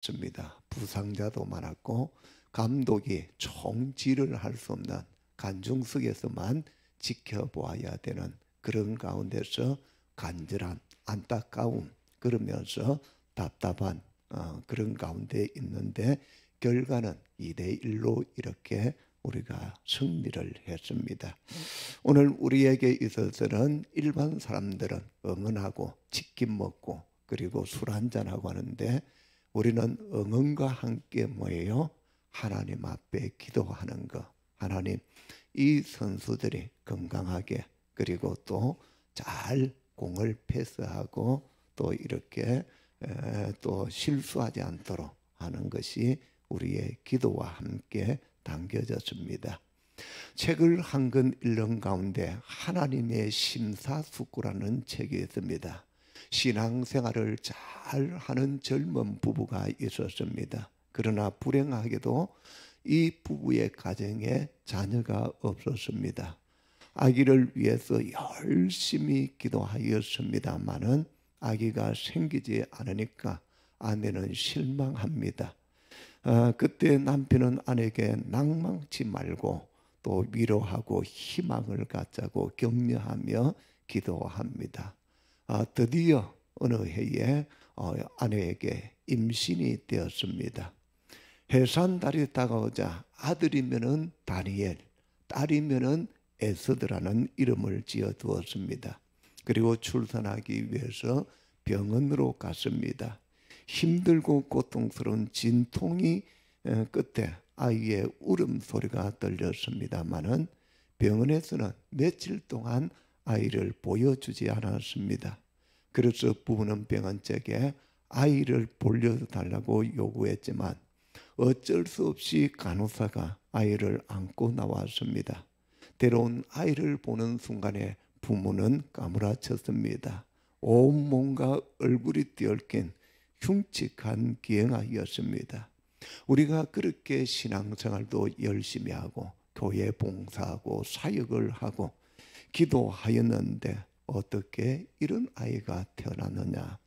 많았습니다. 부상자도 많았고 감독이 총지를 할 수 없는 관중석에서만 지켜보아야 되는 그런 가운데서 간절한 안타까움 그러면서 답답한 그런 가운데 있는데 결과는 2대1로 이렇게 우리가 승리를 했습니다. 오늘 우리에게 있어서는 일반 사람들은 응원하고 치킨 먹고 그리고 술 한잔하고 하는데 우리는 응원과 함께 뭐예요? 하나님 앞에 기도하는 거. 하나님, 이 선수들이 건강하게 그리고 또 잘 공을 패스하고 또 이렇게 또 실수하지 않도록 하는 것이 우리의 기도와 함께 담겨졌습니다. 책을 한 권 읽는 가운데 하나님의 심사숙고라는 책이 있습니다. 신앙생활을 잘 하는 젊은 부부가 있었습니다. 그러나 불행하게도 이 부부의 가정에 자녀가 없었습니다. 아기를 위해서 열심히 기도하였습니다마는 아기가 생기지 않으니까 아내는 실망합니다. 그때 남편은 아내에게 낭망치 말고 또 위로하고 희망을 갖자고 격려하며 기도합니다. 드디어 어느 해에 아내에게 임신이 되었습니다. 해산달이 다가오자 아들이면은 다니엘, 딸이면은 에스더라는 이름을 지어 두었습니다. 그리고 출산하기 위해서 병원으로 갔습니다. 힘들고 고통스러운 진통이 끝에 아이의 울음소리가 들렸습니다마는 병원에서는 며칠 동안 아이를 보여주지 않았습니다. 그래서 부부는 병원 측에 아이를 돌려달라고 요구했지만 어쩔 수 없이 간호사가 아이를 안고 나왔습니다. 때론 아이를 보는 순간에 부모는 까무라쳤습니다. 온몸과 얼굴이 띄엄긴 흉측한 기행아이였습니다. 우리가 그렇게 신앙생활도 열심히 하고 교회 봉사하고 사역을 하고 기도하였는데 어떻게 이런 아이가 태어났느냐.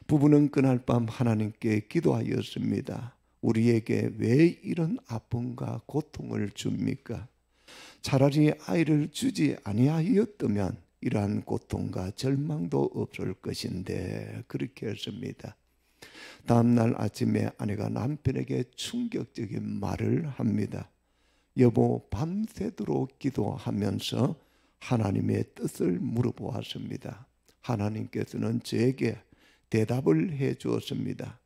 부부는 그날 밤 하나님께 기도하였습니다. 우리에게 왜 이런 아픔과 고통을 줍니까? 차라리 아이를 주지 아니하였다면 이러한 고통과 절망도 없을 것인데 그렇게 했습니다. 다음날 아침에 아내가 남편에게 충격적인 말을 합니다. 여보, 밤새도록 기도하면서 하나님의 뜻을 물어보았습니다. 하나님께서는 저에게 대답을 해 주었습니다.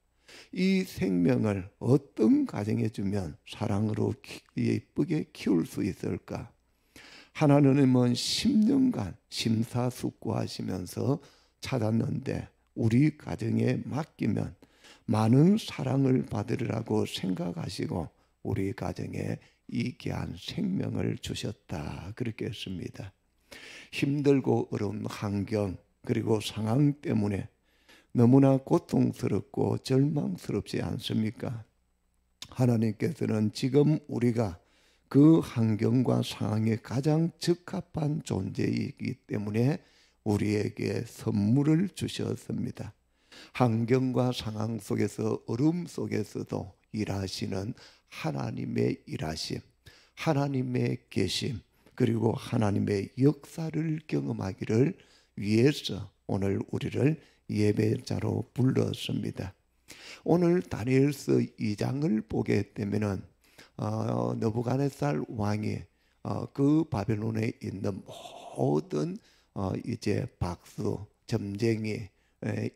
이 생명을 어떤 가정에 주면 사랑으로 예쁘게 키울 수 있을까? 하나님은 10년간 심사숙고하시면서 찾았는데 우리 가정에 맡기면 많은 사랑을 받으리라고 생각하시고 우리 가정에 이 귀한 생명을 주셨다. 그렇게 했습니다. 힘들고 어려운 환경 그리고 상황 때문에 너무나 고통스럽고 절망스럽지 않습니까? 하나님께서는 지금 우리가 그 환경과 상황에 가장 적합한 존재이기 때문에 우리에게 선물을 주셨습니다. 환경과 상황 속에서 어려움 속에서도 일하시는 하나님의 일하심, 하나님의 계심, 그리고 하나님의 역사를 경험하기를 위해서 오늘 우리를 예배자로 불렀습니다. 오늘 다니엘서 2장을 보게 되면은 느부갓네살 왕이 그 바벨론에 있는 모든 이제 박수, 점쟁이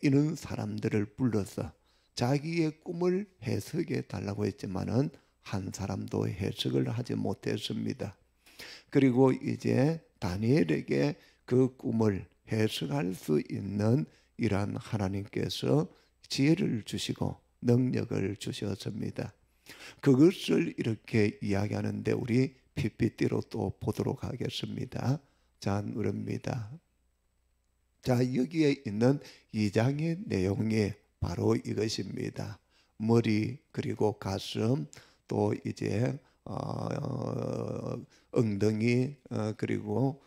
이런 사람들을 불러서 자기의 꿈을 해석해 달라고 했지만은 한 사람도 해석을 하지 못했습니다. 그리고 이제 다니엘에게 그 꿈을 해석할 수 있는 이러한 하나님께서 지혜를 주시고 능력을 주셨습니다. 그것을 이렇게 이야기하는데 우리 PPT로 또 보도록 하겠습니다. 자, 누릅니다. 자, 여기에 있는 2장의 내용이 바로 이것입니다. 머리 그리고 가슴 또 이제 엉덩이 그리고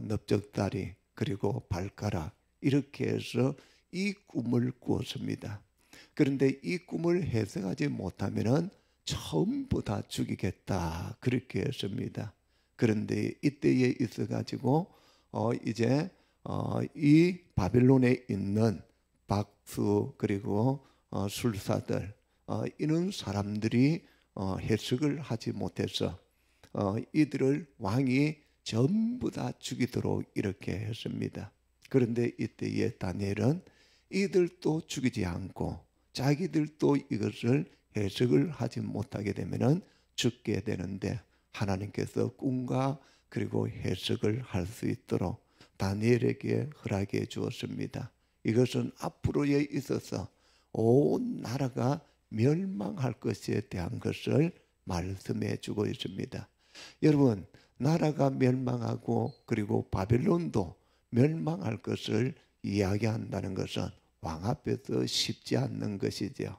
넓적다리 그리고 발가락 이렇게 해서 이 꿈을 꾸었습니다. 그런데 이 꿈을 해석하지 못하면은 전부 다 죽이겠다 그렇게 했습니다. 그런데 이때에 있어 가지고 이제 이 바벨론에 있는 박수 그리고 술사들 이런 사람들이 해석을 하지 못해서 이들을 왕이 전부 다 죽이도록 이렇게 했습니다. 그런데 이때에 다니엘은 이들도 죽이지 않고 자기들도 이것을 해석을 하지 못하게 되면은 죽게 되는데 하나님께서 꿈과 그리고 해석을 할 수 있도록 다니엘에게 허락해 주었습니다. 이것은 앞으로에 있어서 온 나라가 멸망할 것에 대한 것을 말씀해 주고 있습니다. 여러분, 나라가 멸망하고 그리고 바벨론도 멸망할 것을 이야기한다는 것은 왕 앞에서 쉽지 않는 것이죠.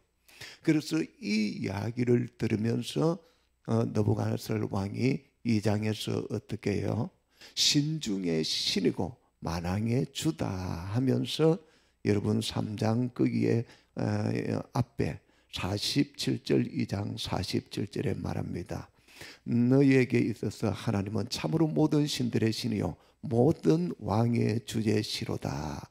그래서 이 이야기를 들으면서 느부갓네살 왕이 2장에서 어떻게 해요? 신중의 신이고 만왕의 주다 하면서 여러분 3장 거기에 앞에 47절 2장 47절에 말합니다. 너희에게 있어서 하나님은 참으로 모든 신들의 신이요 모든 왕의 주제시로다.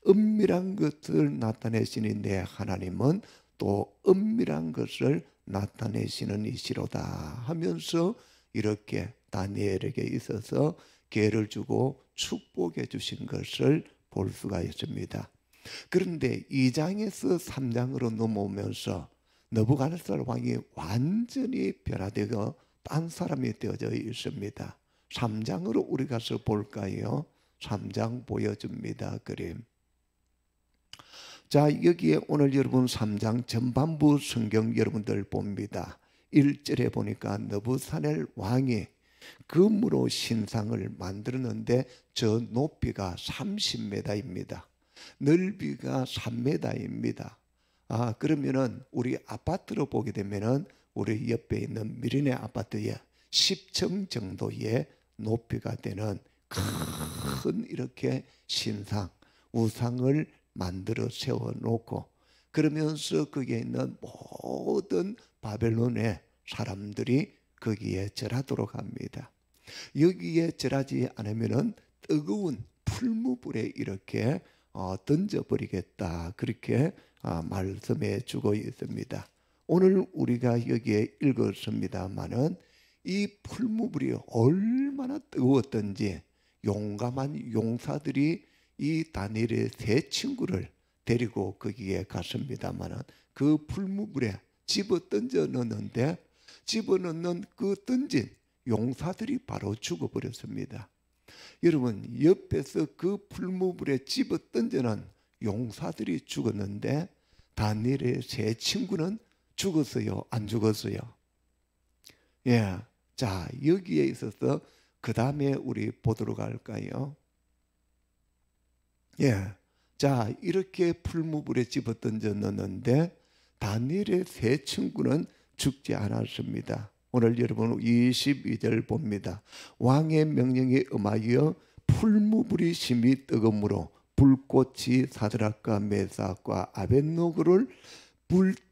은밀한 것을 나타내시는 내 하나님은 또 은밀한 것을 나타내시는 이시로다 하면서 이렇게 다니엘에게 있어서 기회를 주고 축복해 주신 것을 볼 수가 있습니다. 그런데 2장에서 3장으로 넘어오면서 느부갓네살 왕이 완전히 변화되고 딴 사람이 되어져 있습니다. 3장으로 우리 가서 볼까요? 3장 보여줍니다. 그림. 자, 여기에 오늘 여러분 3장 전반부 성경 여러분들 봅니다. 1절에 보니까 느부갓네살 왕이 금으로 신상을 만들었는데 저 높이가 30m입니다. 넓이가 3m입니다. 그러면은 우리 아파트로 보게 되면은 우리 옆에 있는 미리네 아파트에 10층 정도의 높이가 되는 큰 이렇게 신상, 우상을 만들어 세워놓고 그러면서 거기에 있는 모든 바벨론의 사람들이 거기에 절하도록 합니다. 여기에 절하지 않으면은 뜨거운 풀무불에 이렇게 던져버리겠다 그렇게 말씀해 주고 있습니다. 오늘 우리가 여기에 읽었습니다마는 이 풀무불이 얼마나 뜨거웠던지 용감한 용사들이 이 다니엘의 세 친구를 데리고 거기에 갔습니다마는 그 풀무불에 집어 던져 넣는데 집어넣는 그 던진 용사들이 바로 죽어버렸습니다. 여러분 옆에서 그 풀무불에 집어 던져는 용사들이 죽었는데 다니엘의 세 친구는 죽었어요? 안 죽었어요? 예. 자, 여기에 있어서 그 다음에 우리 보도록 할까요? 예. 자, 이렇게 풀무불에 집어 던져 넣는데 다니엘의 세 친구는 죽지 않았습니다. 오늘 여러분 22절 봅니다. 왕의 명령에 응하여 풀무불이 심히 뜨거움으로 불꽃이 사드락과 메삭과 아벳노고를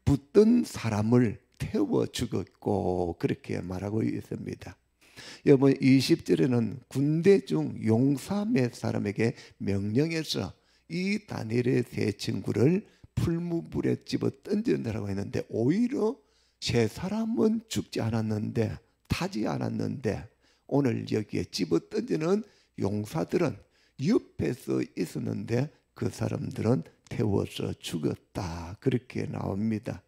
붙던 사람을 태워 죽었고 그렇게 말하고 있습니다. 여러분 20절에는 군대 중 용사 몇 사람에게 명령해서 이 다니엘의 세 친구를 풀무불에 집어 던져내라고 했는데 오히려 세 사람은 죽지 않았는데 타지 않았는데 오늘 여기에 집어 던지는 용사들은 옆에서 있었는데 그 사람들은 태워서 죽었다 그렇게 나옵니다.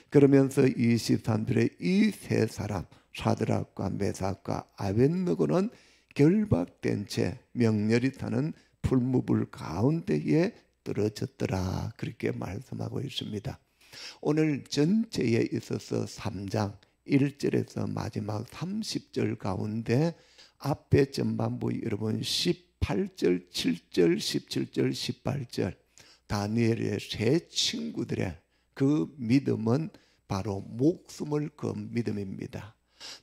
그러면서 23절에 이 세 사람 사드락과 메삭과 아벳느고는 결박된 채 명렬히 타는 풀무불 가운데에 떨어졌더라 그렇게 말씀하고 있습니다. 오늘 전체에 있어서 3장 1절에서 마지막 30절 가운데 앞에 전반부 여러분 18절, 7절, 17절, 18절 다니엘의 세 친구들의 그 믿음은 바로 목숨을 건 믿음입니다.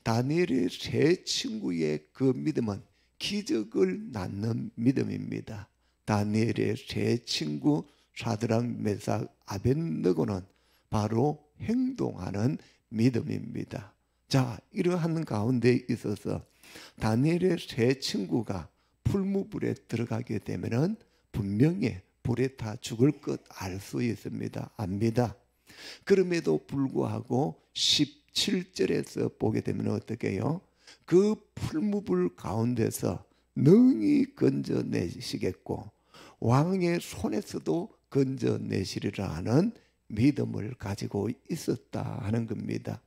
다니엘의 세 친구의 그 믿음은 기적을 낳는 믿음입니다. 다니엘의 세 친구 사드락, 메삭, 아벳느고는 바로 행동하는 믿음입니다. 자, 이러한 가운데 있어서 다니엘의 세 친구가 풀무불에 들어가게 되면은 분명히 불에 타 죽을 것 알 수 있습니다. 압니다. 그럼에도 불구하고 17절에서 보게 되면 어떻게 해요? 그 풀무불 가운데서 능히 건져내시겠고 왕의 손에서도 건져내시리라 하는 믿음을 가지고 있었다 하는 겁니다.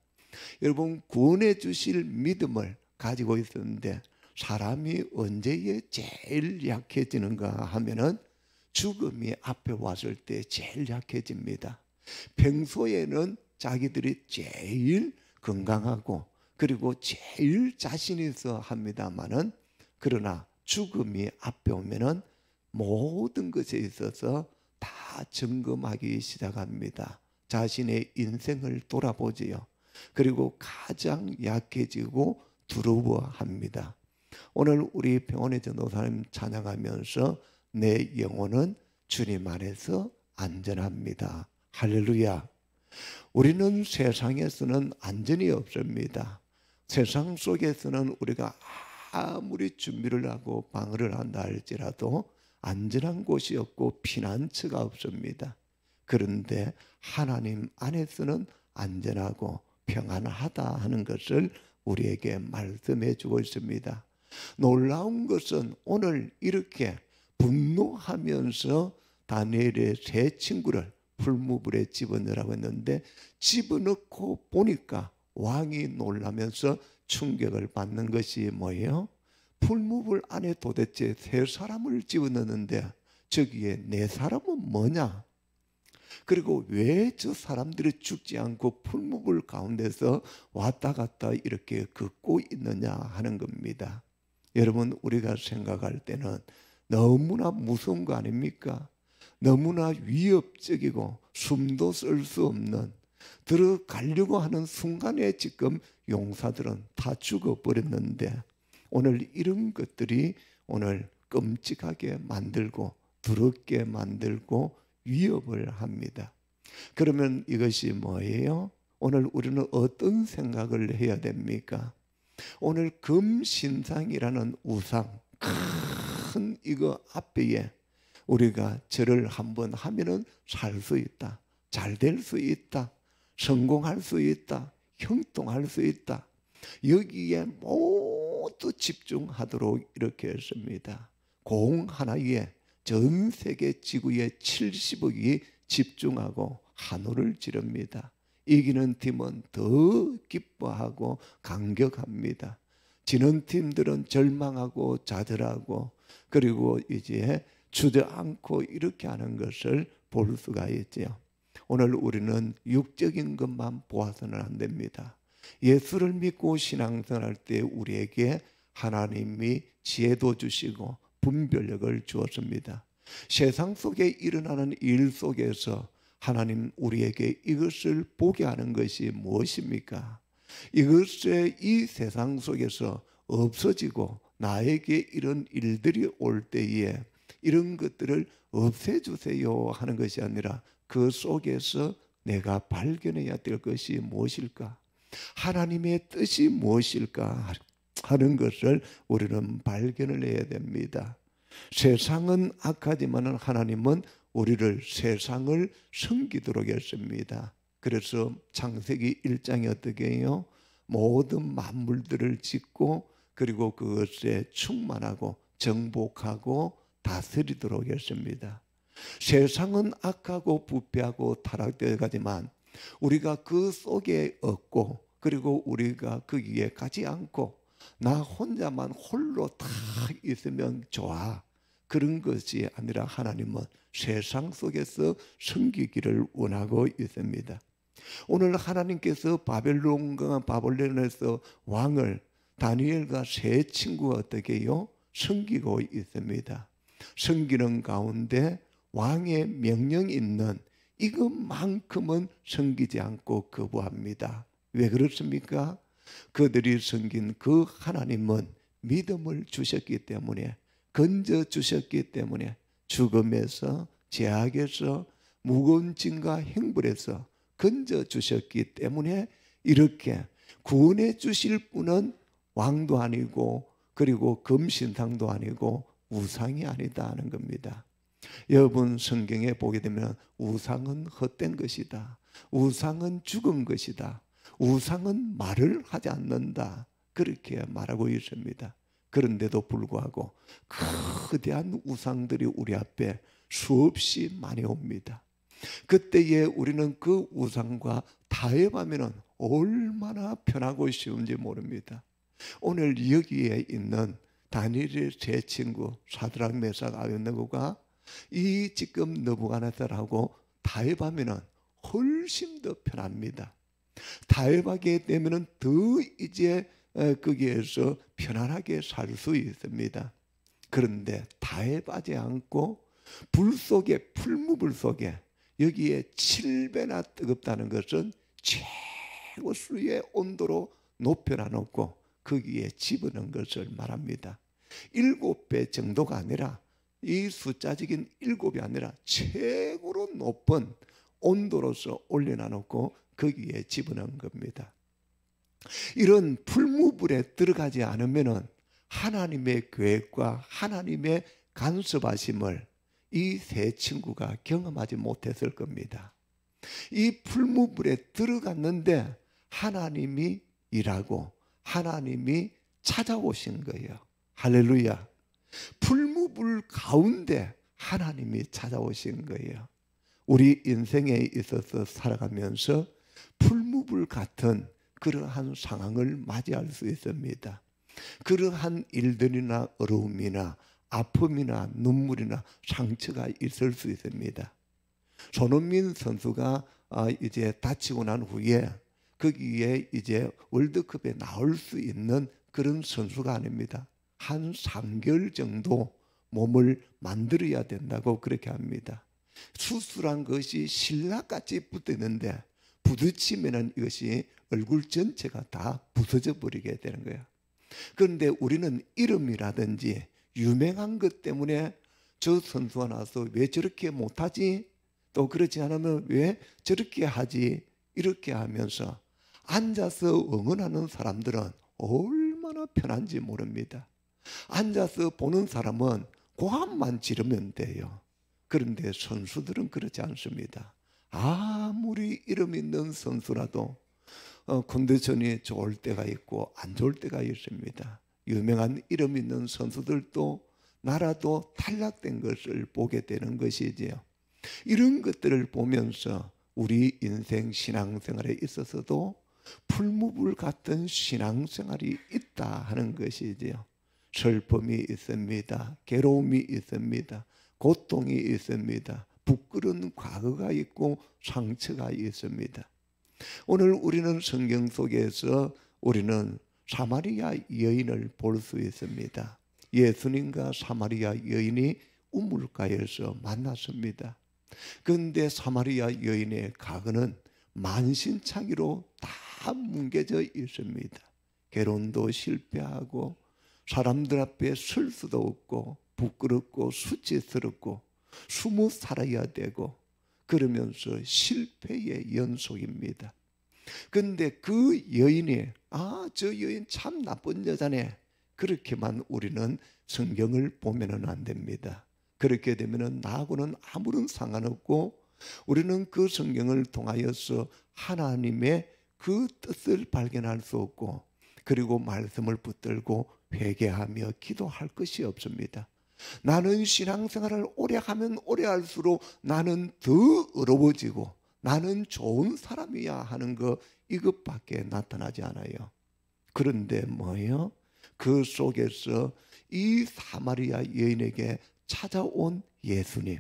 여러분, 구원해 주실 믿음을 가지고 있었는데 사람이 언제에 제일 약해지는가 하면은 죽음이 앞에 왔을 때 제일 약해집니다. 평소에는 자기들이 제일 건강하고 그리고 제일 자신 있어 합니다만은 그러나 죽음이 앞에 오면은 모든 것에 있어서 다 점검하기 시작합니다. 자신의 인생을 돌아보지요. 그리고 가장 약해지고 두려워합니다. 오늘 우리 병원의 전도사님 찬양하면서 내 영혼은 주님 안에서 안전합니다. 할렐루야. 우리는 세상에서는 안전이 없습니다. 세상 속에서는 우리가 아무리 준비를 하고 방어를 한다 할지라도 안전한 곳이 없고 피난처가 없습니다. 그런데 하나님 안에서는 안전하고 평안하다 하는 것을 우리에게 말씀해 주고 있습니다. 놀라운 것은 오늘 이렇게 분노하면서 다니엘의 세 친구를 풀무불에 집어넣으라고 했는데 집어넣고 보니까 왕이 놀라면서 충격을 받는 것이 뭐예요? 풀무불 안에 도대체 세 사람을 집어넣는데 저기에 네 사람은 뭐냐? 그리고 왜 저 사람들이 죽지 않고 풀무불 가운데서 왔다 갔다 이렇게 걷고 있느냐 하는 겁니다. 여러분, 우리가 생각할 때는 너무나 무서운 거 아닙니까? 너무나 위협적이고 숨도 쓸 수 없는, 들어가려고 하는 순간에 지금 용사들은 다 죽어버렸는데 오늘 이런 것들이 오늘 끔찍하게 만들고 더럽게 만들고 위협을 합니다. 그러면 이것이 뭐예요? 오늘 우리는 어떤 생각을 해야 됩니까? 오늘 금신상이라는 우상, 큰 이거 앞에 우리가 절을 한번 하면은 살 수 있다, 잘 될 수 있다, 성공할 수 있다, 형통할 수 있다, 여기에 모두 집중하도록 이렇게 했습니다. 공 하나에 전 세계 지구의 70억이 집중하고 한호를 지릅니다. 이기는 팀은 더 기뻐하고 감격합니다. 지는 팀들은 절망하고 좌절하고 그리고 이제 주저앉고 이렇게 하는 것을 볼 수가 있죠. 오늘 우리는 육적인 것만 보아서는 안 됩니다. 예수를 믿고 신앙생활할 때 우리에게 하나님이 지혜도 주시고 분별력을 주었습니다. 세상 속에 일어나는 일 속에서 하나님 우리에게 이것을 보게 하는 것이 무엇입니까? 이것에 이 세상 속에서 없어지고 나에게 이런 일들이 올 때에 이런 것들을 없애주세요 하는 것이 아니라 그 속에서 내가 발견해야 될 것이 무엇일까? 하나님의 뜻이 무엇일까 하는 것을 우리는 발견을 해야 됩니다. 세상은 악하지만 하나님은 우리를 세상을 섬기도록 했습니다. 그래서 창세기 1장에 어떻게 해요? 모든 만물들을 짓고 그리고 그것에 충만하고 정복하고 다스리도록 했습니다. 세상은 악하고 부패하고 타락되어 가지만 우리가 그 속에 없고 그리고 우리가 거기에 가지 않고 나 혼자만 홀로 다 있으면 좋아, 그런 것이 아니라 하나님은 세상 속에서 섬기기를 원하고 있습니다. 오늘 하나님께서 바벨론에서 왕을 다니엘과 세 친구가 어떻게 해요? 섬기고 있습니다. 섬기는 가운데 왕의 명령이 있는 이것만큼은 섬기지 않고 거부합니다. 왜 그렇습니까? 그들이 섬긴 그 하나님은 믿음을 주셨기 때문에, 건져 주셨기 때문에 죽음에서, 죄악에서, 무거운 짐과 행불에서 건져 주셨기 때문에 이렇게 구원해 주실 분은 왕도 아니고 그리고 금신상도 아니고 우상이 아니다 하는 겁니다. 여러분 성경에 보게 되면 우상은 헛된 것이다. 우상은 죽은 것이다. 우상은 말을 하지 않는다. 그렇게 말하고 있습니다. 그런데도 불구하고 거대한 우상들이 우리 앞에 수없이 많이 옵니다. 그때에 우리는 그 우상과 타협하면 얼마나 편하고 쉬운지 모릅니다. 오늘 여기에 있는 다니엘의 세 친구 사드락 메삭 아벳네고가 이 지금 느부갓네살하고 타협하면 훨씬 더 편합니다. 타협하게 되면 더 이제 거기에서 편안하게 살 수 있습니다. 그런데 타협하지 않고 불 속에 풀무불 속에 여기에 7배나 뜨겁다는 것은 최고수의 온도로 높여놔놓고 거기에 집어넣은 것을 말합니다. 7배 정도가 아니라 이 숫자적인 7이 아니라 최고로 높은 온도로서 올려놔놓고 거기에 집어넣은 겁니다. 이런 풀무불에 들어가지 않으면 하나님의 계획과 하나님의 간섭하심을 이 세 친구가 경험하지 못했을 겁니다. 이 풀무불에 들어갔는데 하나님이 일하고 하나님이 찾아오신 거예요. 할렐루야. 풀무불 가운데 하나님이 찾아오신 거예요. 우리 인생에 있어서 살아가면서 풀무불 같은 그러한 상황을 맞이할 수 있습니다. 그러한 일들이나 어려움이나 아픔이나 눈물이나 상처가 있을 수 있습니다. 손흥민 선수가 이제 다치고 난 후에 거기에 이제 월드컵에 나올 수 있는 그런 선수가 아닙니다. 한 3개월 정도 몸을 만들어야 된다고 그렇게 합니다. 수술한 것이 신라같이 붙었는데 부딪히면 이것이 얼굴 전체가 다 부서져 버리게 되는 거예요. 그런데 우리는 이름이라든지 유명한 것 때문에 저 선수가 나서 왜 저렇게 못하지? 또 그렇지 않으면 왜 저렇게 하지? 이렇게 하면서 앉아서 응원하는 사람들은 얼마나 편한지 모릅니다. 앉아서 보는 사람은 고함만 지르면 돼요. 그런데 선수들은 그렇지 않습니다. 아무리 이름 있는 선수라도 컨디션이 좋을 때가 있고 안 좋을 때가 있습니다. 유명한 이름 있는 선수들도 나라도 탈락된 것을 보게 되는 것이지요. 이런 것들을 보면서 우리 인생 신앙생활에 있어서도 풀무불 같은 신앙생활이 있다 하는 것이지요. 슬픔이 있습니다. 괴로움이 있습니다. 고통이 있습니다. 부끄러운 과거가 있고 상처가 있습니다. 오늘 우리는 성경 속에서 우리는 사마리아 여인을 볼 수 있습니다. 예수님과 사마리아 여인이 우물가에서 만났습니다. 그런데 사마리아 여인의 과거는 만신창이로 다 뭉개져 있습니다. 결혼도 실패하고 사람들 앞에 설 수도 없고 부끄럽고 수치스럽고 숨어 살아야 되고 그러면서 실패의 연속입니다. 그런데 그 여인이 저 여인 참 나쁜 여자네 그렇게만 우리는 성경을 보면은 안 됩니다. 그렇게 되면은 나하고는 아무런 상관없고 우리는 그 성경을 통하여서 하나님의 그 뜻을 발견할 수 없고 그리고 말씀을 붙들고 회개하며 기도할 것이 없습니다. 나는 신앙생활을 오래 하면 오래 할수록 나는 더 어려워지고 나는 좋은 사람이야 하는 거 이것밖에 나타나지 않아요. 그런데 뭐예요? 그 속에서 이 사마리아 여인에게 찾아온 예수님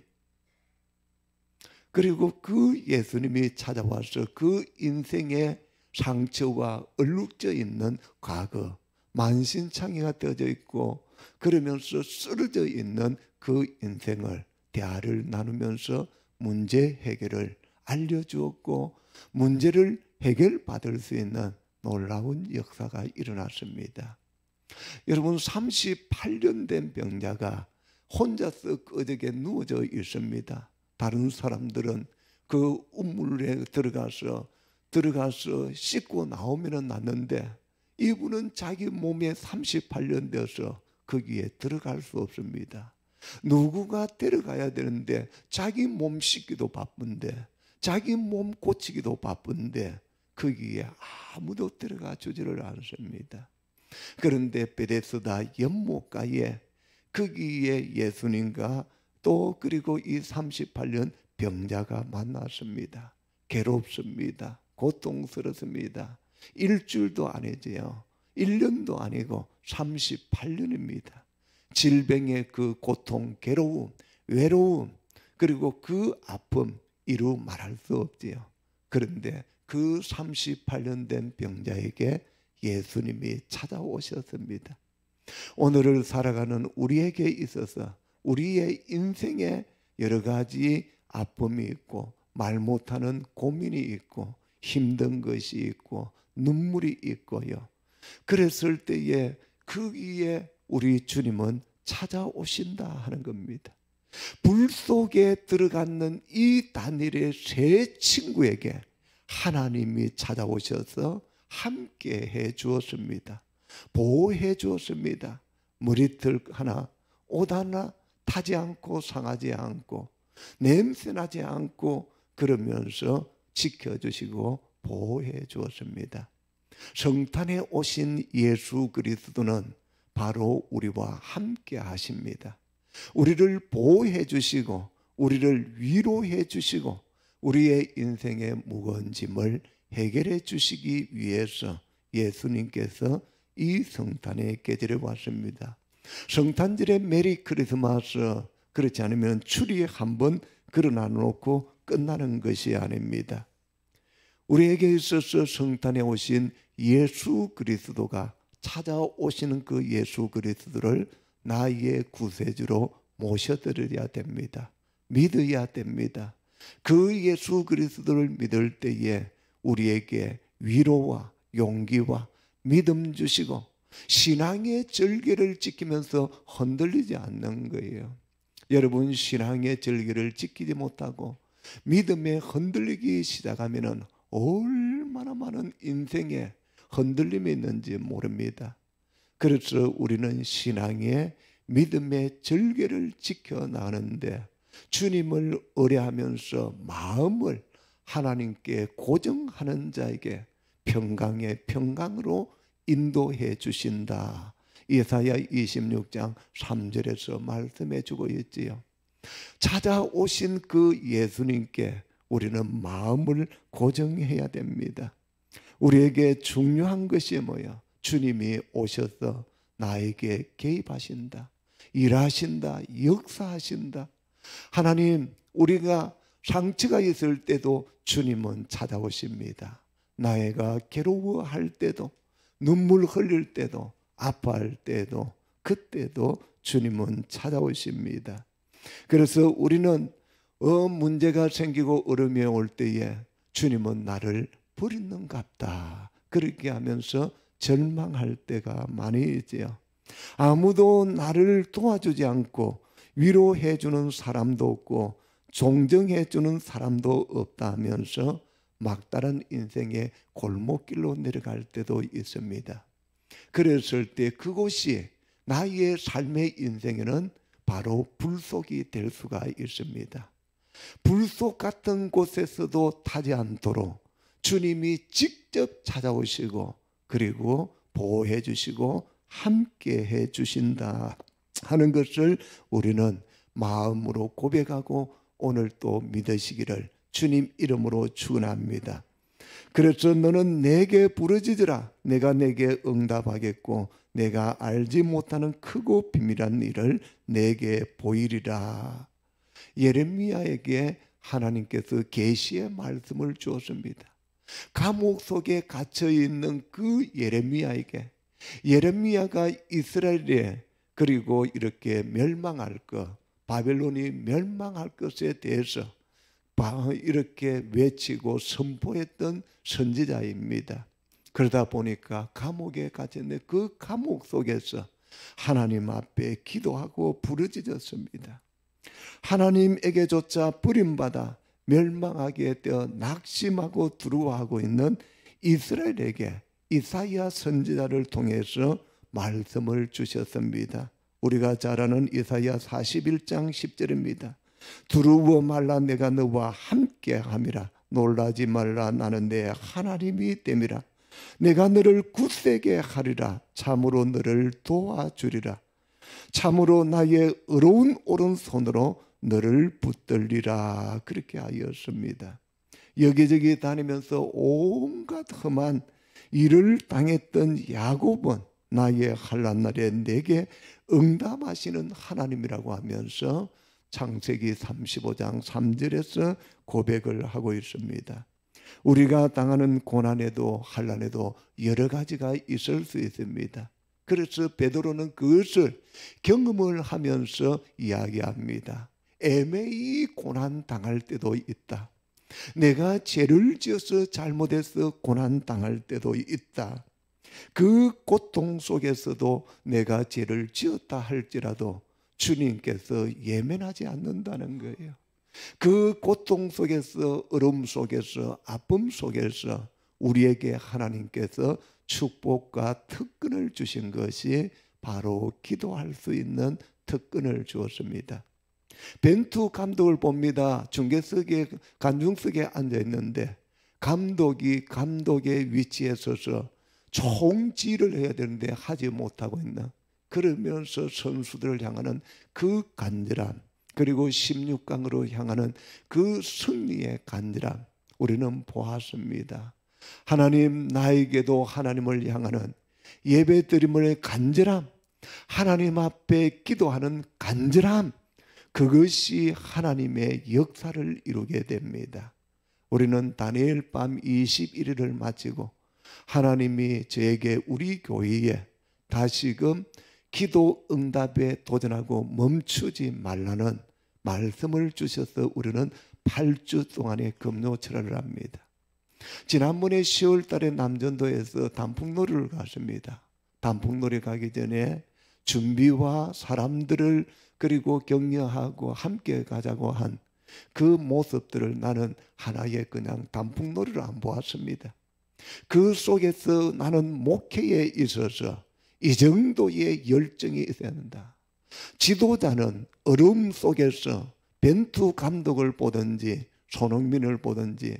그리고 그 예수님이 찾아와서 그 인생의 상처와 얼룩져 있는 과거 만신창이가 되어져 있고 그러면서 쓰러져 있는 그 인생을 대화를 나누면서 문제 해결을 알려주었고 문제를 해결받을 수 있는 놀라운 역사가 일어났습니다. 여러분 38년 된 병자가 혼자서 끄적에 누워져 있습니다. 다른 사람들은 그 우물에 들어가서 씻고 나오면 낫는데 이분은 자기 몸에 38년 되어서 거기에 들어갈 수 없습니다. 누구가 데려가야 되는데 자기 몸 씻기도 바쁜데 자기 몸 고치기도 바쁜데 거기에 아무도 들어가 주지를 않습니다. 그런데 베데스다 연못가에 거기에 예수님과 또 그리고 이 38년 병자가 만났습니다. 괴롭습니다. 고통스럽습니다. 일주일도 아니지요. 1년도 아니고 38년입니다. 질병의 그 고통, 괴로움, 외로움, 그리고 그 아픔 이루 말할 수 없지요. 그런데 그 38년 된 병자에게 예수님이 찾아오셨습니다. 오늘을 살아가는 우리에게 있어서 우리의 인생에 여러 가지 아픔이 있고 말 못하는 고민이 있고 힘든 것이 있고 눈물이 있고요. 그랬을 때에 거기에 우리 주님은 찾아오신다 하는 겁니다. 불 속에 들어갔는 이 다니엘의 세 친구에게 하나님이 찾아오셔서 함께 해 주었습니다. 보호해 주었습니다. 머리털 하나, 옷 하나 타지 않고 상하지 않고 냄새나지 않고 그러면서 지켜주시고 보호해 주었습니다. 성탄에 오신 예수 그리스도는 바로 우리와 함께 하십니다. 우리를 보호해 주시고 우리를 위로해 주시고 우리의 인생의 무거운 짐을 해결해 주시기 위해서 예수님께서 이 성탄의 계절에 왔습니다. 성탄절에 메리 크리스마스 그렇지 않으면 추리에 한번 걸어놔 놓고 끝나는 것이 아닙니다. 우리에게 있어서 성탄에 오신 예수 그리스도가 찾아오시는 그 예수 그리스도를 나의 구세주로 모셔드려야 됩니다. 믿어야 됩니다. 그 예수 그리스도를 믿을 때에 우리에게 위로와 용기와 믿음 주시고 신앙의 절개를 지키면서 흔들리지 않는 거예요. 여러분 신앙의 절개를 지키지 못하고 믿음에 흔들리기 시작하면 얼마나 많은 인생에 흔들림이 있는지 모릅니다. 그래서 우리는 신앙의 믿음의 절개를 지켜나가는데 주님을 의뢰하면서 마음을 하나님께 고정하는 자에게 평강의 평강으로 인도해 주신다. 예사야 26장 3절에서 말씀해 주고 있지요. 찾아오신 그 예수님께 우리는 마음을 고정해야 됩니다. 우리에게 중요한 것이 뭐야? 주님이 오셔서 나에게 개입하신다. 일하신다. 역사하신다. 하나님, 우리가 상처가 있을 때도 주님은 찾아오십니다. 나이가 괴로워할 때도 눈물 흘릴 때도 아파할 때도 그때도 주님은 찾아오십니다. 그래서 우리는 문제가 생기고 어려움이 올 때에 주님은 나를 버리는갑다 그렇게 하면서 절망할 때가 많이 있지요. 아무도 나를 도와주지 않고 위로해 주는 사람도 없고 존경해 주는 사람도 없다 하면서 막다른 인생의 골목길로 내려갈 때도 있습니다. 그랬을 때 그곳이 나의 삶의 인생에는 바로 불속이 될 수가 있습니다. 불속 같은 곳에서도 타지 않도록 주님이 직접 찾아오시고 그리고 보호해 주시고 함께 해 주신다 하는 것을 우리는 마음으로 고백하고 오늘 또 믿으시기를 주님 이름으로 축원합니다. 그래서 너는 내게 부르짖으라. 내가 내게 응답하겠고 내가 알지 못하는 크고 비밀한 일을 내게 보이리라. 예레미야에게 하나님께서 계시의 말씀을 주었습니다. 감옥 속에 갇혀 있는 그 예레미야에게 예레미야가 이스라엘에 그리고 이렇게 멸망할 것, 바벨론이 멸망할 것에 대해서 이렇게 외치고 선포했던 선지자입니다. 그러다 보니까 감옥에 갇혔는데 그 감옥 속에서 하나님 앞에 기도하고 부르짖었습니다. 하나님에게조차 버림받아 멸망하게 되어 낙심하고 두려워하고 있는 이스라엘에게 이사야 선지자를 통해서 말씀을 주셨습니다. 우리가 잘 아는 이사야 41장 10절입니다. 두려워 말라, 내가 너와 함께 함이라. 놀라지 말라, 나는 내 하나님이 됨이라. 내가 너를 굳세게 하리라. 참으로 너를 도와주리라. 참으로 나의 의로운 오른손으로 너를 붙들리라. 그렇게 하였습니다. 여기저기 다니면서 온갖 험한 일을 당했던 야곱은 나의 환난 날에 내게 응답하시는 하나님이라고 하면서 창세기 35장 3절에서 고백을 하고 있습니다. 우리가 당하는 고난에도 환난에도 여러 가지가 있을 수 있습니다. 그래서 베드로는 그것을 경험을 하면서 이야기합니다. 애매히 고난 당할 때도 있다. 내가 죄를 지어서 잘못해서 고난 당할 때도 있다. 그 고통 속에서도 내가 죄를 지었다 할지라도 주님께서 예면하지 않는다는 거예요. 그 고통 속에서, 어려움 속에서, 아픔 속에서 우리에게 하나님께서 축복과 특권을 주신 것이 바로 기도할 수 있는 특권을 주었습니다. 벤투 감독을 봅니다. 중계석에, 관중석에 앉아 있는데 감독의 위치에 서서 총지휘를 해야 되는데 하지 못하고 있나. 그러면서 선수들을 향하는 그 간절함, 그리고 16강으로 향하는 그 승리의 간절함, 우리는 보았습니다. 하나님, 나에게도 하나님을 향하는 예배드림의 간절함, 하나님 앞에 기도하는 간절함, 그것이 하나님의 역사를 이루게 됩니다. 우리는 다니엘 밤 21일을 마치고 하나님이 저에게 우리 교회에 다시금 기도 응답에 도전하고 멈추지 말라는 말씀을 주셔서 우리는 8주 동안의 금요철회를 합니다. 지난번에 10월 달에 남전도에서 단풍놀이를 갔습니다. 단풍놀이 가기 전에 준비와 사람들을 그리고 격려하고 함께 가자고 한 그 모습들을 나는 하나의 그냥 단풍놀이를 안 보았습니다. 그 속에서 나는 목회에 있어서 이 정도의 열정이 있어야 한다. 지도자는 어려움 속에서 벤투 감독을 보든지 손흥민을 보든지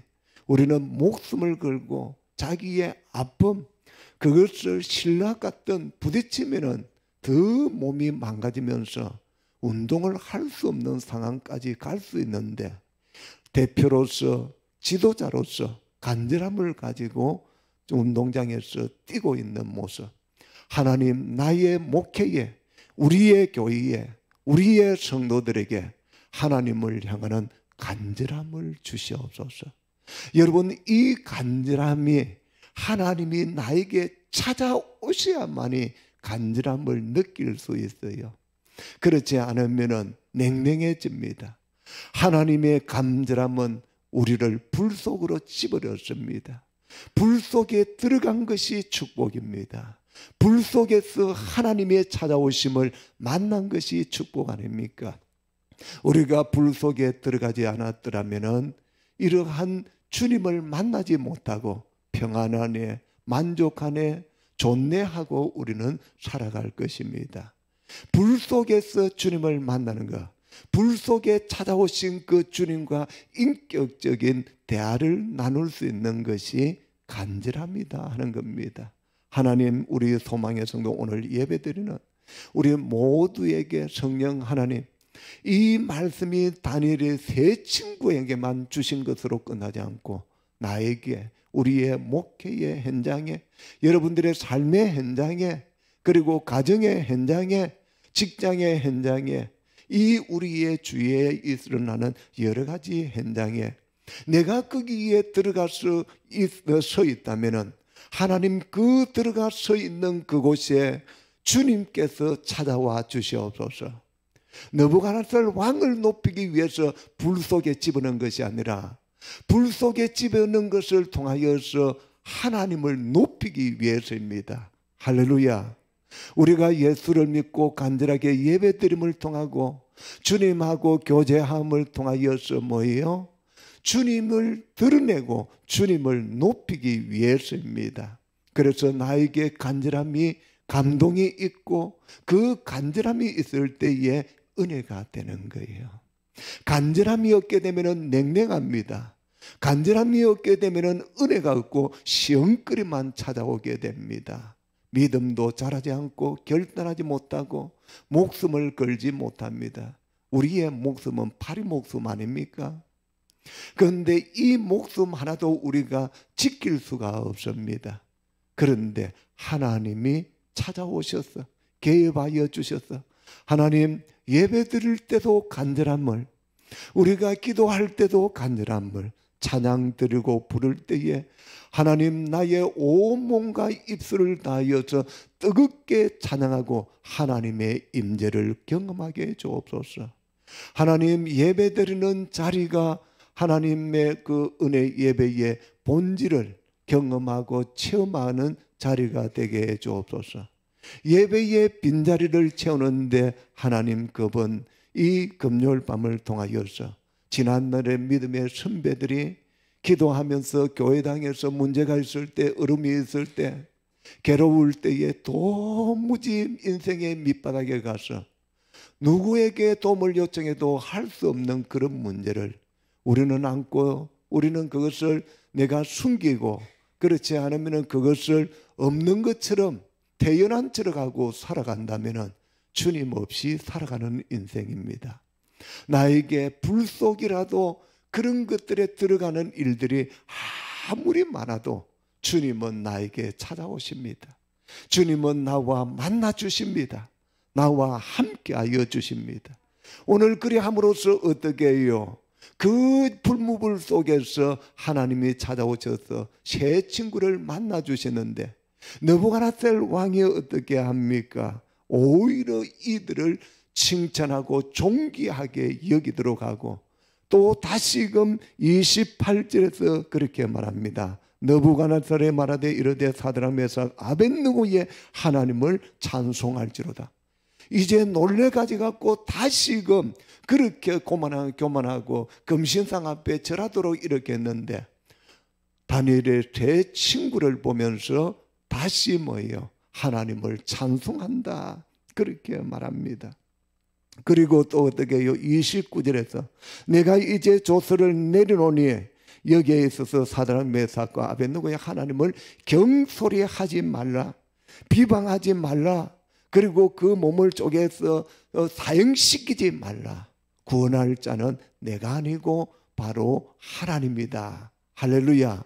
우리는 목숨을 걸고 자기의 아픔, 그것을 신라 같던 부딪히면은 더 몸이 망가지면서 운동을 할 수 없는 상황까지 갈 수 있는데, 대표로서 지도자로서 간절함을 가지고 운동장에서 뛰고 있는 모습, 하나님, 나의 목회에, 우리의 교회에, 우리의 성도들에게 하나님을 향하는 간절함을 주시옵소서. 여러분, 이 간절함이 하나님이 나에게 찾아오셔야만이 간절함을 느낄 수 있어요. 그렇지 않으면 냉랭해집니다. 하나님의 간절함은 우리를 불 속으로 집어넣습니다. 불 속에 들어간 것이 축복입니다. 불 속에서 하나님의 찾아오심을 만난 것이 축복 아닙니까? 우리가 불 속에 들어가지 않았더라면 이러한 주님을 만나지 못하고 평안 안에, 만족 안에 존내하고 우리는 살아갈 것입니다. 불 속에서 주님을 만나는 것, 불 속에 찾아오신 그 주님과 인격적인 대화를 나눌 수 있는 것이 간절합니다 하는 겁니다. 하나님, 우리 소망의 성도 오늘 예배드리는 우리 모두에게 성령 하나님, 이 말씀이 다니엘의 세 친구에게만 주신 것으로 끝나지 않고 나에게, 우리의 목회의 현장에, 여러분들의 삶의 현장에, 그리고 가정의 현장에, 직장의 현장에, 이 우리의 주위에 일어나는 여러 가지 현장에 내가 거기에 들어가서 서 있다면 하나님, 그 들어가 서 있는 그곳에 주님께서 찾아와 주시옵소서. 느부갓네살 왕을 높이기 위해서 불 속에 집어넣은 것이 아니라 불 속에 집어넣은 것을 통하여서 하나님을 높이기 위해서입니다. 할렐루야. 우리가 예수를 믿고 간절하게 예배드림을 통하고 주님하고 교제함을 통하여서 뭐예요? 주님을 드러내고 주님을 높이기 위해서입니다. 그래서 나에게 간절함이, 감동이 있고 그 간절함이 있을 때에 은혜가 되는 거예요. 간절함이 없게 되면 냉랭합니다. 간절함이 없게 되면 은혜가 없고 시험거리만 찾아오게 됩니다. 믿음도 자라지 않고 결단하지 못하고 목숨을 걸지 못합니다. 우리의 목숨은 파리 목숨 아닙니까? 그런데 이 목숨 하나도 우리가 지킬 수가 없습니다. 그런데 하나님이 찾아오셔서 개입하여 주셔서 하나님, 예배 드릴 때도 간절함을, 우리가 기도할 때도 간절함을, 찬양 드리고 부를 때에 하나님, 나의 온 몸과 입술을 다하여서 뜨겁게 찬양하고 하나님의 임재를 경험하게 해 주옵소서. 하나님, 예배 드리는 자리가 하나님의 그 은혜 예배의 본질을 경험하고 체험하는 자리가 되게 해 주옵소서. 예배의 빈자리를 채우는데 하나님, 그분 이 금요일 밤을 통하여서 지난날의 믿음의 선배들이 기도하면서 교회당에서 문제가 있을 때, 어려움이 있을 때, 괴로울 때에 도무지 인생의 밑바닥에 가서 누구에게 도움을 요청해도 할 수 없는 그런 문제를 우리는 안고, 우리는 그것을 내가 숨기고, 그렇지 않으면 그것을 없는 것처럼 태연한 척을 하고 살아간다면 주님 없이 살아가는 인생입니다. 나에게 불 속이라도 그런 것들에 들어가는 일들이 아무리 많아도 주님은 나에게 찾아오십니다. 주님은 나와 만나 주십니다. 나와 함께하여 주십니다. 오늘 그리 함으로써 어떻게 해요? 그 불무불 속에서 하나님이 찾아오셔서 새 친구를 만나 주시는데 느부갓네살 왕이 어떻게 합니까? 오히려 이들을 칭찬하고 존귀하게 여기도록 하고, 또 다시금 28절에서 그렇게 말합니다. 느부갓네살에 말하되 이르되 사드락 메삭 아벳느고의 하나님을 찬송할지로다. 이제 놀래가지 갖고 다시금 그렇게 교만하고 금신상 앞에 절하도록 이렇게 했는데, 다니엘의 새 친구를 보면서 다시 뭐예요? 하나님을 찬송한다, 그렇게 말합니다. 그리고 또 어떻게 해요? 29절에서 내가 이제 조서를 내려놓으니 여기에 있어서 사드락 메삭과 아벳느고의 하나님을 경솔히하지 말라, 비방하지 말라, 그리고 그 몸을 쪼개서 사형시키지 말라. 구원할 자는 내가 아니고 바로 하나님이다. 할렐루야.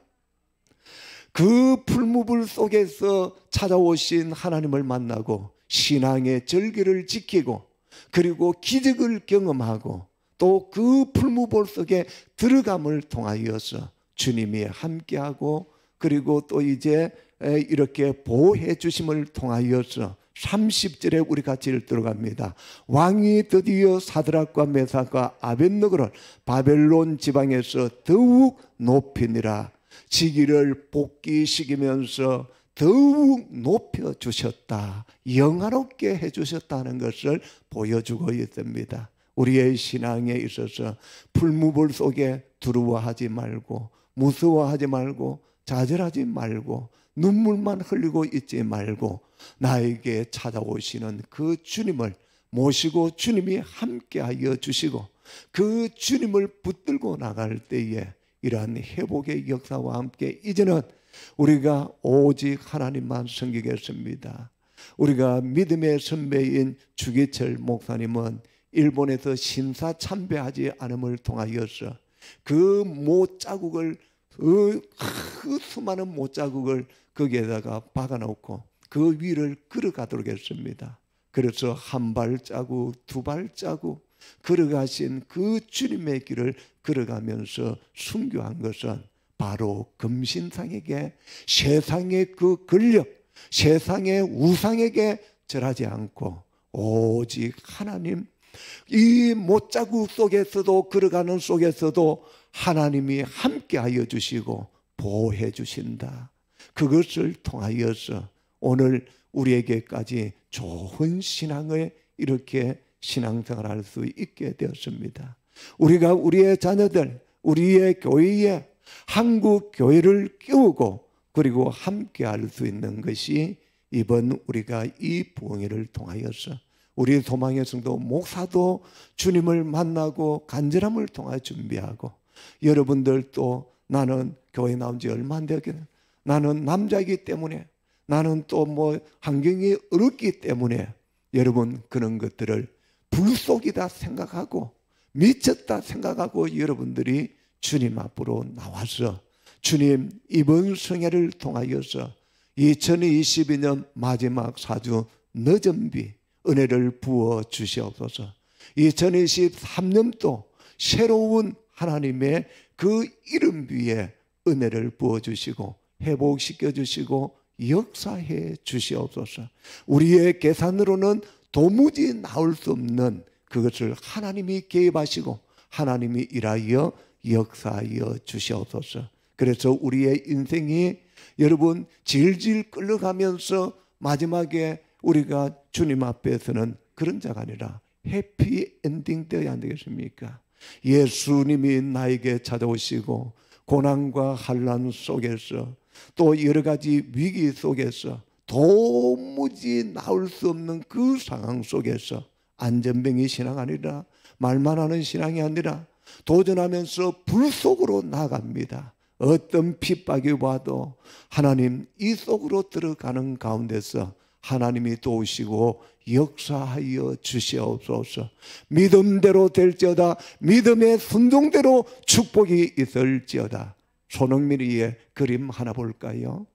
그 풀무불 속에서 찾아오신 하나님을 만나고 신앙의 절기를 지키고, 그리고 기적을 경험하고, 또 그 풀무불 속에 들어감을 통하여서 주님이 함께하고, 그리고 또 이제 이렇게 보호해 주심을 통하여서 30절에 우리 같이 들어갑니다. 왕이 드디어 사드락과 메삭과 아벳느고를 바벨론 지방에서 더욱 높이니라. 지기를 복귀시키면서 더욱 높여주셨다, 영화롭게 해주셨다는 것을 보여주고 있습니다. 우리의 신앙에 있어서 풀무불 속에 두려워하지 말고, 무서워하지 말고, 좌절하지 말고, 눈물만 흘리고 있지 말고, 나에게 찾아오시는 그 주님을 모시고 주님이 함께하여 주시고, 그 주님을 붙들고 나갈 때에 이러한 회복의 역사와 함께 이제는 우리가 오직 하나님만 섬기겠습니다. 우리가 믿음의 선배인 주기철 목사님은 일본에서 신사참배하지 않음을 통하여서 그 못자국을, 그 수많은 못자국을 거기에다가 박아놓고 그 위를 걸어가도록 했습니다. 그래서 한 발자국, 두 발자국 걸어가신 그 주님의 길을 걸어가면서 순교한 것은 바로 금신상에게, 세상의 그 권력, 세상의 우상에게 절하지 않고 오직 하나님, 이 못자국 속에서도, 걸어가는 속에서도 하나님이 함께하여 주시고 보호해 주신다. 그것을 통하여서 오늘 우리에게까지 좋은 신앙을, 이렇게 신앙생활을 할 수 있게 되었습니다. 우리가 우리의 자녀들, 우리의 교회에 한국 교회를 끼우고 그리고 함께 할 수 있는 것이 이번 우리가 이 부흥회를 통하여서 우리 소망의 성도 목사도 주님을 만나고 간절함을 통하여 준비하고, 여러분들도 나는 교회 나온 지 얼마 안 되겠네, 나는 남자이기 때문에, 나는 또 뭐 환경이 어렵기 때문에, 여러분 그런 것들을 불속이다 생각하고 미쳤다 생각하고 여러분들이 주님 앞으로 나와서 주님 이번 성회를 통하여서 2022년 마지막 4주 늦은비 은혜를 부어 주시옵소서. 2023년도 새로운 하나님의 그 이름 위에 은혜를 부어 주시고 회복시켜 주시고 역사해 주시옵소서. 우리의 계산으로는 도무지 나올 수 없는 그것을 하나님이 개입하시고 하나님이 일하여 역사하여 주시옵소서. 그래서 우리의 인생이 여러분 질질 끌려가면서 마지막에 우리가 주님 앞에서는 그런 자가 아니라 해피엔딩 되어야 안 되겠습니까? 예수님이 나에게 찾아오시고 고난과 환난 속에서 또 여러 가지 위기 속에서 도무지 나올 수 없는 그 상황 속에서 안전병이 신앙 아니라 말만 하는 신앙이 아니라 도전하면서 불 속으로 나갑니다. 어떤 핍박이 와도 하나님 이 속으로 들어가는 가운데서 하나님이 도우시고 역사하여 주시옵소서. 믿음대로 될지어다. 믿음의 순종대로 축복이 있을지어다. 손흥민이의 그림 하나 볼까요?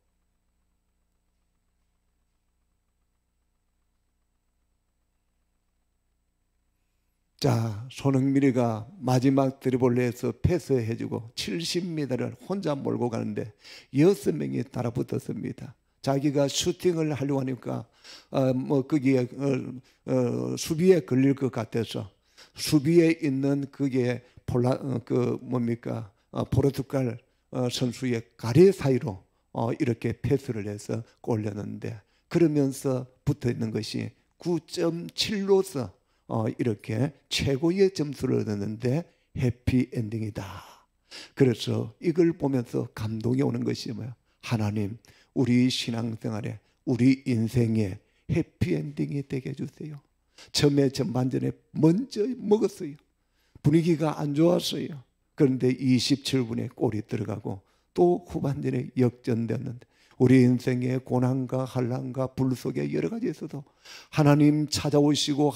자, 손흥민이가 마지막 드리블에서 패스해주고 70m를 혼자 몰고 가는데 6명이 달아붙었습니다. 자기가 슈팅을 하려고 하니까 거기에 수비에 걸릴 것 같아서 수비에 있는 그게 포르투갈 선수의 가래 사이로 이렇게 패스를 해서 올렸는데, 그러면서 붙어 있는 것이 9.7로서 이렇게 최고의 점수를 얻었는데 해피엔딩이다. 그래서 이걸 보면서 감동이 오는 것이 뭐야? 하나님, 우리 신앙생활에 우리 인생에 해피엔딩이 되게 해주세요. 처음에 전반전에 먼저 먹었어요. 분위기가 안 좋았어요. 그런데 27분에 골이 들어가고 또 후반전에 역전되었는데, 우리 인생의 고난과 환난과 불 속에 여러 가지 있어도 하나님 찾아오시고